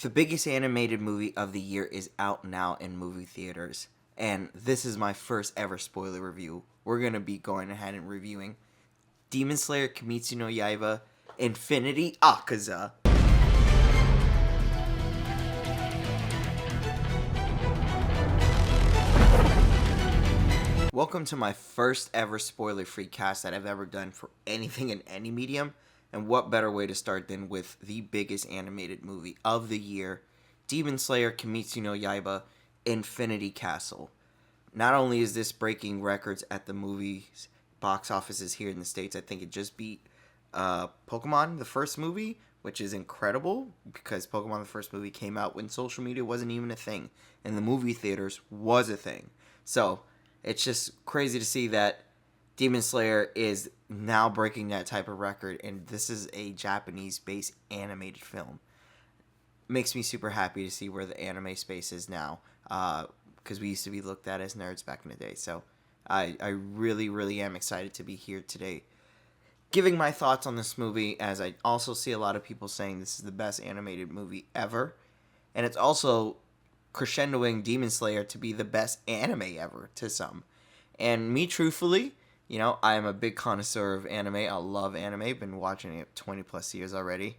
The biggest animated movie of the year is out now in movie theaters, and this is my first ever spoiler review. We're going to be going ahead and reviewing Demon Slayer Kimetsu no Yaiba Infinity Akaza. Welcome to my first ever spoiler-free cast that I've ever done for anything in any medium. And what better way to start than with the biggest animated movie of the year, Demon Slayer Kimetsu no Yaiba Infinity Castle. Not only is this breaking records at the movie's box offices here in the States, I think it just beat Pokemon, the first movie, which is incredible because Pokemon, the first movie, came out when social media wasn't even a thing, and the movie theaters was a thing. So it's just crazy to see that Demon Slayer is now breaking that type of record, and this is a Japanese-based animated film. Makes me super happy to see where the anime space is now, because we used to be looked at as nerds back in the day. So I really, really am excited to be here today giving my thoughts on this movie, as I also see a lot of people saying this is the best animated movie ever. And it's also crescendoing Demon Slayer to be the best anime ever to some. And me, truthfully, I am a big connoisseur of anime. I love anime. Been watching it 20 plus years already.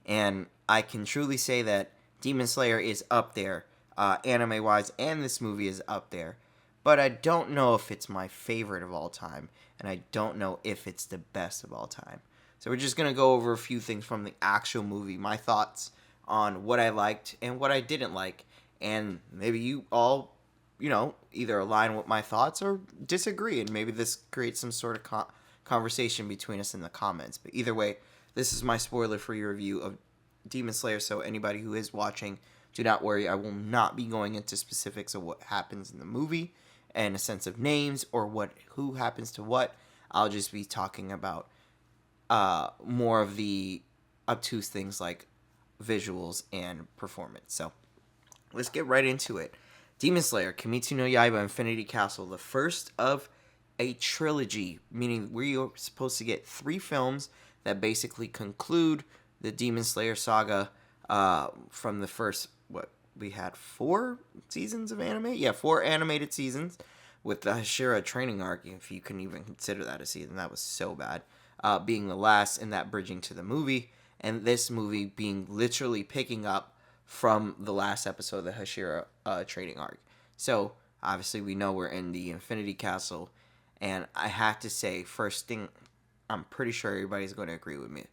And I can truly say that Demon Slayer is up there, anime-wise, and this movie is up there. But I don't know if it's my favorite of all time, and I don't know if it's the best of all time. So we're just going to go over a few things from the actual movie, my thoughts on what I liked and what I didn't like. And maybe you all, either align with my thoughts or disagree, and maybe this creates some sort of conversation between us in the comments. But either way, this is my spoiler-free review of Demon Slayer, so anybody who is watching, do not worry. I will not be going into specifics of what happens in the movie and a sense of names or who happens to what. I'll just be talking about more of the obtuse things like visuals and performance. So let's get right into it. Demon Slayer Kimetsu no Yaiba Infinity Castle, the first of a trilogy, meaning we're supposed to get 3 films that basically conclude the Demon Slayer saga from the first, we had 4 seasons of anime? Yeah, 4 animated seasons with the Hashira training arc, if you can even consider that a season. That was so bad. Being the last in that bridging to the movie, and this movie being literally picking up from the last episode of the Hashira training arc. So, obviously, we know we're in the Infinity Castle, and I have to say, first thing, I'm pretty sure everybody's going to agree with me.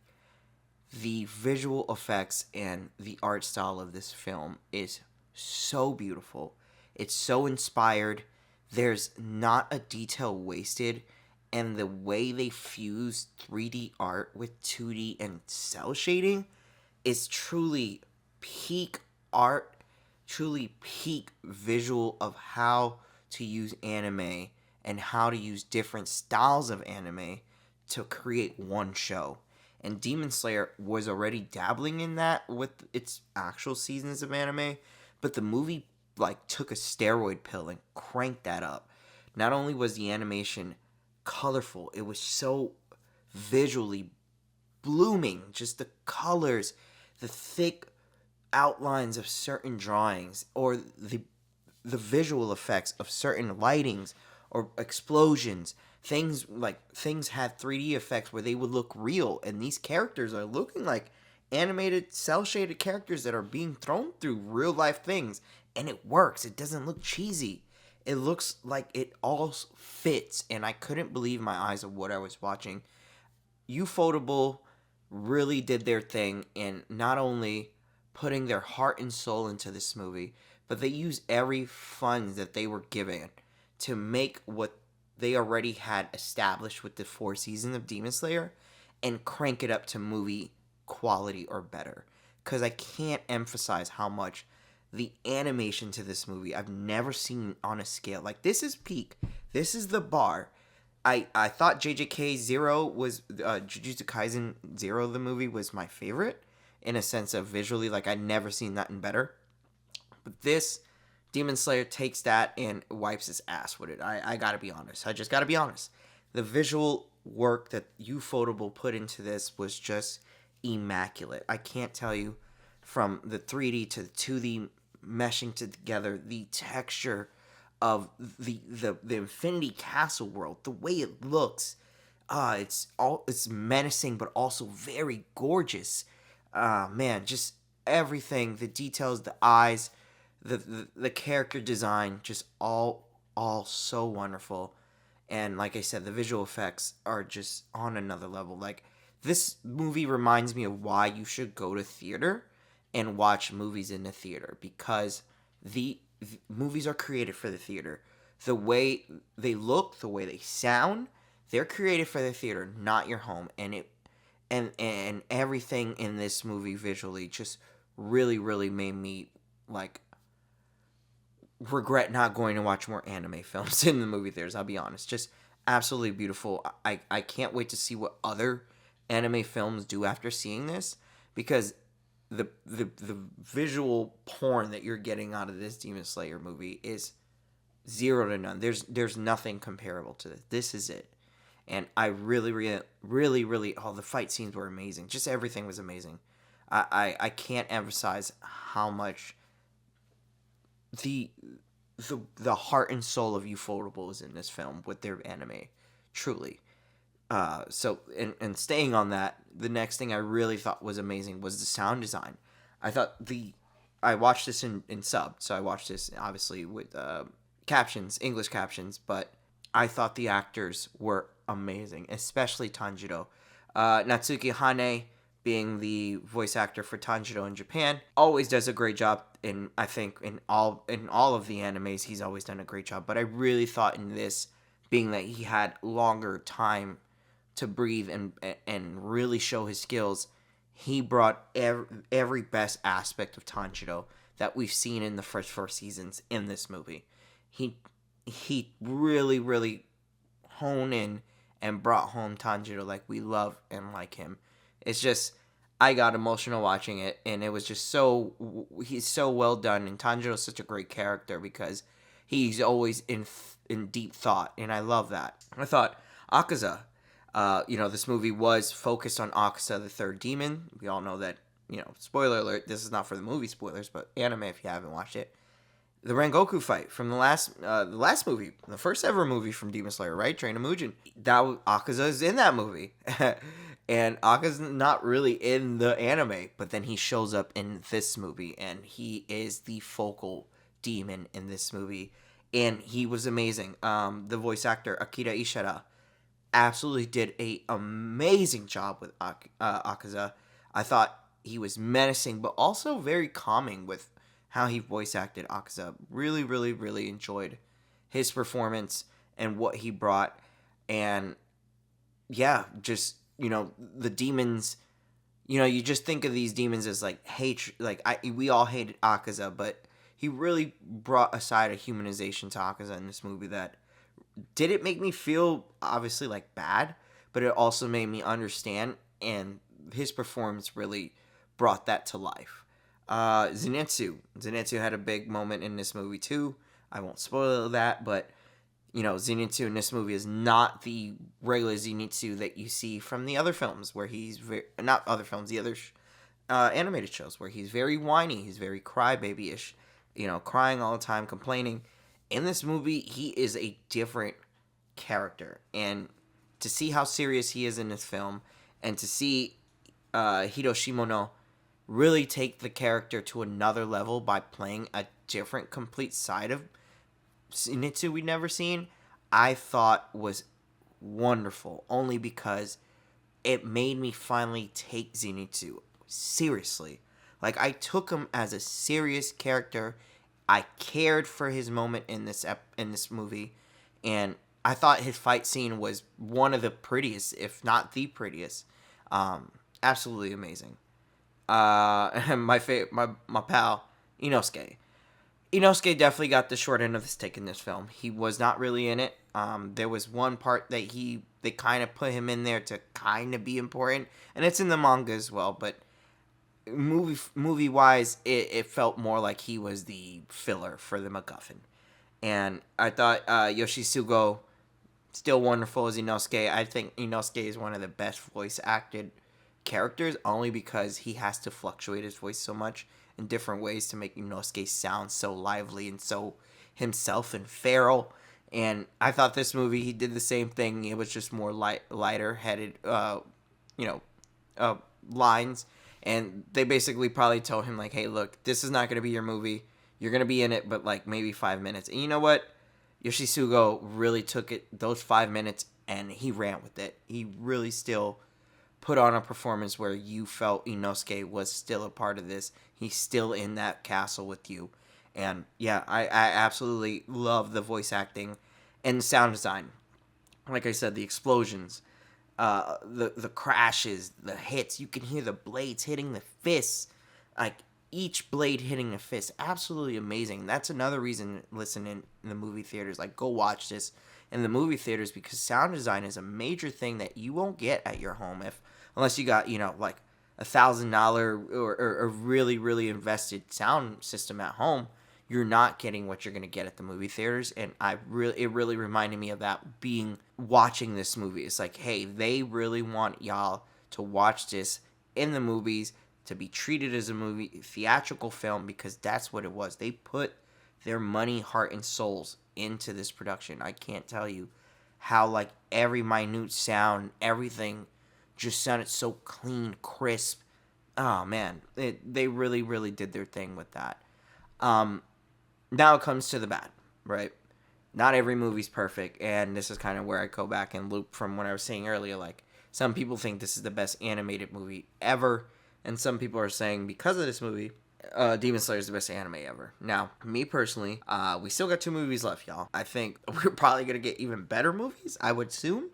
The visual effects and the art style of this film is so beautiful. It's so inspired. There's not a detail wasted, and the way they fuse 3D art with 2D and cell shading is truly peak art, truly peak visual of how to use anime and how to use different styles of anime to create one show. And Demon Slayer was already dabbling in that with its actual seasons of anime, but the movie took a steroid pill and cranked that up. Not only was the animation colorful, it was so visually blooming. Just the colors, the thick outlines of certain drawings, or the visual effects of certain lightings or explosions. Things had 3D effects where they would look real, and these characters are looking like animated cell shaded characters that are being thrown through real life things, and it works. It doesn't look cheesy. It looks like it all fits, and I couldn't believe my eyes of what I was watching. Ufotable really did their thing in not only putting their heart and soul into this movie, but they used every fund that they were given to make what they already had established with the 4 seasons of Demon Slayer and crank it up to movie quality or better. Because I can't emphasize how much the animation to this movie I've never seen on a scale. This is peak. This is the bar. I thought JJK Zero was, Jujutsu Kaisen Zero, the movie, was my favorite in a sense of visually. I'd never seen nothing better. But this Demon Slayer takes that and wipes his ass with it. I gotta be honest. I just gotta be honest. The visual work that Ufotable put into this was just immaculate. I can't tell you from the 3D to the 2D meshing together, the texture of the Infinity Castle world, the way it looks, it's menacing but also very gorgeous. Man, just everything, the details, the eyes, the character design, just all so wonderful. And like I said, the visual effects are just on another level. Like, this movie reminds me of why you should go to theater and watch movies in the theater, because the movies are created for the theater. The way they look, the way they sound, they're created for the theater, not your home. And everything in this movie visually just really made me like regret not going to watch more anime films in the movie theaters. I'll be honest, just absolutely beautiful. I can't wait to see what other anime films do after seeing this, because the visual porn that you're getting out of this Demon Slayer movie is zero to none. There's nothing comparable to this. This is it. And I really, oh, the fight scenes were amazing. Just everything was amazing. I can't emphasize how much the heart and soul of Ufotable is in this film with their anime. Truly. So and staying on that, the next thing I really thought was amazing was the sound design. I watched this in sub, so I watched this obviously with captions, English captions, but I thought the actors were amazing, especially Tanjiro. Natsuki Hane, being the voice actor for Tanjiro in Japan, always does a great job. I think in all of the animes, he's always done a great job. But I really thought in this, being that he had longer time to breathe and really show his skills, he brought every best aspect of Tanjiro that we've seen in the first four seasons in this movie. He really honed in and brought home Tanjiro like we love and like him. It's just, I got emotional watching it, and it was just he's so well done, and Tanjiro's such a great character because he's always in deep thought, and I love that. I thought Akaza, this movie was focused on Akaza, the third demon. We all know that, spoiler alert, this is not for the movie spoilers, but anime if you haven't watched it. The Rengoku fight from the last movie, the first ever movie from Demon Slayer, right? Train of Mugen. Akaza is in that movie. And Akaza's not really in the anime, but then he shows up in this movie, and he is the focal demon in this movie. And he was amazing. The voice actor, Akira Ishida, absolutely did an amazing job with Akaza. I thought he was menacing, but also very calming with how he voice acted Akaza. Really enjoyed his performance and what he brought. And yeah, just, the demons, you just think of these demons as like hate, we all hated Akaza, but he really brought a side of humanization to Akaza in this movie that didn't make me feel obviously like bad, but it also made me understand, and his performance really brought that to life. Zenitsu had a big moment in this movie too. I won't spoil that, but Zenitsu in this movie is not the regular Zenitsu that you see from the other films, where he's not other films, the other animated shows, where he's very whiny, he's very crybaby-ish, crying all the time, complaining. In this movie, he is a different character, and to see how serious he is in this film, and to see Hiro Shimono really take the character to another level by playing a different, complete side of Zenitsu we'd never seen, I thought was wonderful, only because it made me finally take Zenitsu seriously. Like, I took him as a serious character. I cared for his moment in this movie, and I thought his fight scene was one of the prettiest, if not the prettiest. Absolutely amazing. And my pal Inosuke. Inosuke definitely got the short end of the stick in this film. He was not really in it. There was one part that they kind of put him in there to kind of be important, and it's in the manga as well. But movie wise, it felt more like he was the filler for the MacGuffin. And I thought Yoshisugo, still wonderful as Inosuke. I think Inosuke is one of the best voice acted characters only because he has to fluctuate his voice so much in different ways to make Inosuke sound so lively and so himself and feral. And I thought this movie he did the same thing. It was just more lighter headed, you know, uh, lines. And they basically probably told him like, "Hey, look, this is not going to be your movie. You're going to be in it, but like maybe 5 minutes." And you know what? Yoshisugo really took it those 5 minutes and he ran with it. He really still put on a performance where you felt Inosuke was still a part of this. He's still in that castle with you. And yeah, I absolutely love the voice acting and the sound design. Like I said, the explosions, the crashes, the hits. You can hear the blades hitting the fists. Like each blade hitting a fist. Absolutely amazing. That's another reason listen in the movie theaters. Like go watch this in the movie theaters because sound design is a major thing that you won't get at your home unless you got like $1,000 or a really invested sound system at home. You're not getting what you're gonna get at the movie theaters, and it really reminded me of that being watching this movie. It's like, hey, they really want y'all to watch this in the movies, to be treated as a movie theatrical film because that's what it was. They put their money, heart, and souls into this production. I can't tell you how like every minute sound, everything just sounded so clean, crisp. Oh man, they really did their thing with that. Now it comes to the bad, right? Not every movie's perfect, and this is kind of where I go back and loop from what I was saying earlier. Like some people think this is the best animated movie ever, and some people are saying because of this movie, Demon Slayer is the best anime ever. Now, me personally, we still got 2 movies left, y'all. I think we're probably gonna get even better movies, I would assume,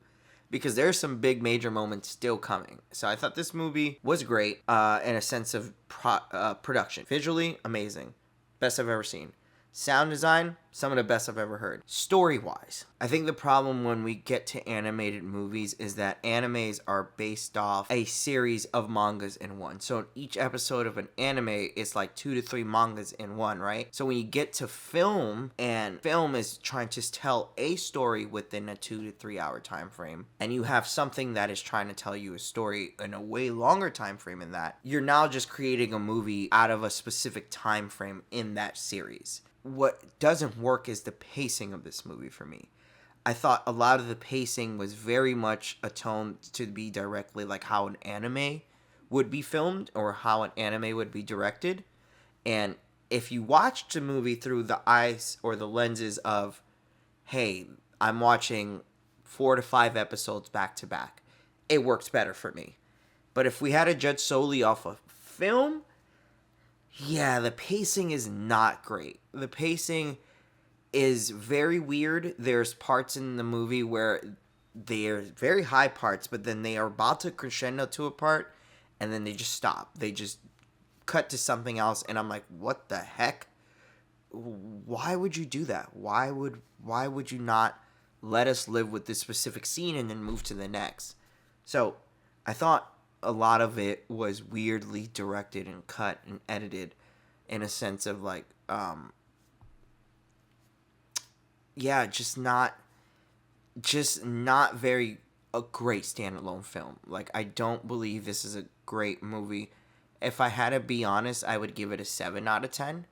because there's some big major moments still coming. So I thought this movie was great in a sense of production. Visually, amazing. Best I've ever seen. Sound design, some of the best I've ever heard. Story-wise, I think the problem when we get to animated movies is that animes are based off a series of mangas in one. So in each episode of an anime, it's like 2 to 3 mangas in one, right? So when you get to film, and film is trying to tell a story within a 2 to 3 hour time frame, and you have something that is trying to tell you a story in a way longer time frame than that, you're now just creating a movie out of a specific time frame in that series. What doesn't work is the pacing of this movie for me. I thought a lot of the pacing was very much atoned to be directly like how an anime would be filmed or how an anime would be directed. And if you watched the movie through the eyes or the lenses of, hey, I'm watching 4 to 5 episodes back to back, it works better for me. But if we had to judge solely off of film, yeah, the pacing is not great. The pacing is very weird. There's parts in the movie where they're very high parts, but then they are about to crescendo to a part, and then they just stop. They just cut to something else, and I'm like, what the heck? Why would you do that? Why would you not let us live with this specific scene and then move to the next? So I thought a lot of it was weirdly directed and cut and edited in a sense of like just not very a great standalone film. Like I don't believe this is a great movie. If I had to be honest, I would give it a 7 out of 10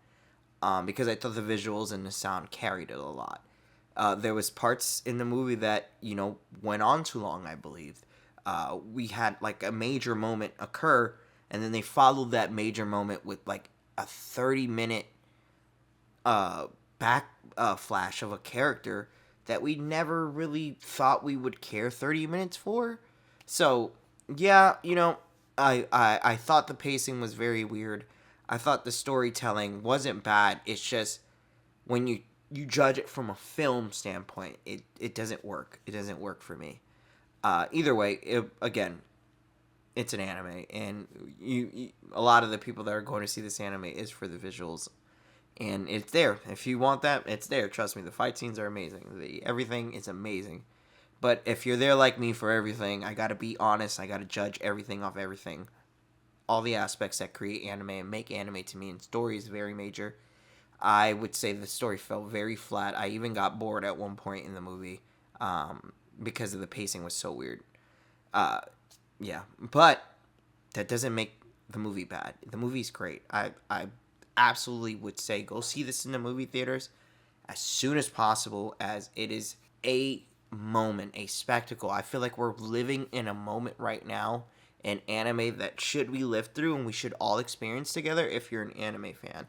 because I thought the visuals and the sound carried it a lot. There was parts in the movie that went on too long, I believe. We had like a major moment occur, and then they followed that major moment with like a 30-minute back flash of a character that we never really thought we would care 30 minutes for. So yeah, I thought the pacing was very weird. I thought the storytelling wasn't bad. It's just when you judge it from a film standpoint, it doesn't work. It doesn't work for me. Either way, again, it's an anime, and a lot of the people that are going to see this anime is for the visuals, and it's there. If you want that, it's there. Trust me, the fight scenes are amazing. Everything is amazing. But if you're there like me for everything, I gotta be honest. I gotta judge everything off everything. All the aspects that create anime and make anime to me, and story is very major. I would say the story felt very flat. I even got bored at one point in the movie. Because of the pacing was so weird. Yeah. But that doesn't make the movie bad. The movie's great. I absolutely would say go see this in the movie theaters as soon as possible, as it is a moment, a spectacle. I feel like we're living in a moment right now in anime that should be lived through and we should all experience together if you're an anime fan.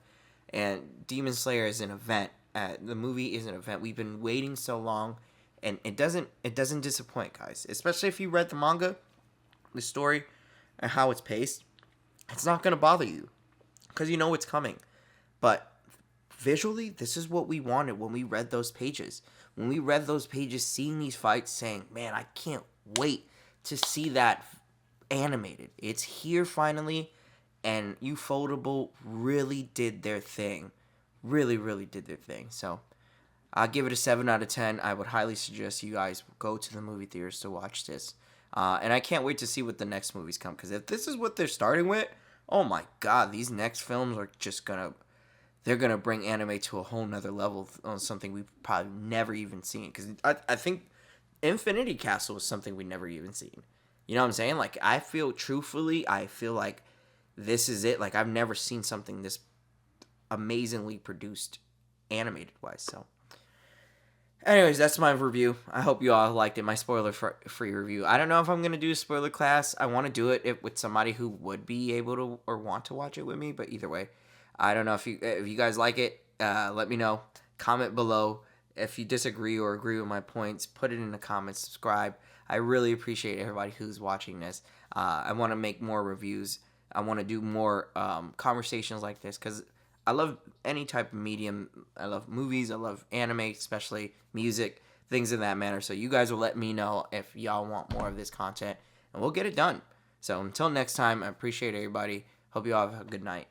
And Demon Slayer is an event. The movie is an event. We've been waiting so long, and it doesn't disappoint, guys. Especially if you read the manga, the story, and how it's paced. It's not gonna bother you because you know it's coming. But visually, this is what we wanted when we read those pages. When we read those pages, seeing these fights, saying, "Man, I can't wait to see that animated." It's here finally, and Ufotable really did their thing. Really, really did their thing. So I'll give it a 7 out of 10. I would highly suggest you guys go to the movie theaters to watch this. And I can't wait to see what the next movies come. Because if this is what they're starting with, oh my god, these next films are just they're gonna bring anime to a whole nother level on something we've probably never even seen. Because I think Infinity Castle was something we never even seen. You know what I'm saying? Like, I feel like this is it. Like, I've never seen something this amazingly produced animated wise. So anyways, that's my review. I hope you all liked it. My spoiler free review. I don't know if I'm gonna do a spoiler class. I want to do it with somebody who would be able to or want to watch it with me. But either way, I don't know if you guys like it. Let me know. Comment below. If you disagree or agree with my points, put it in the comments. Subscribe. I really appreciate everybody who's watching this. I want to make more reviews. I want to do more conversations like this because I love any type of medium. I love movies. I love anime, especially music, things in that manner. So you guys will let me know if y'all want more of this content, and we'll get it done. So until next time, I appreciate everybody. Hope you all have a good night.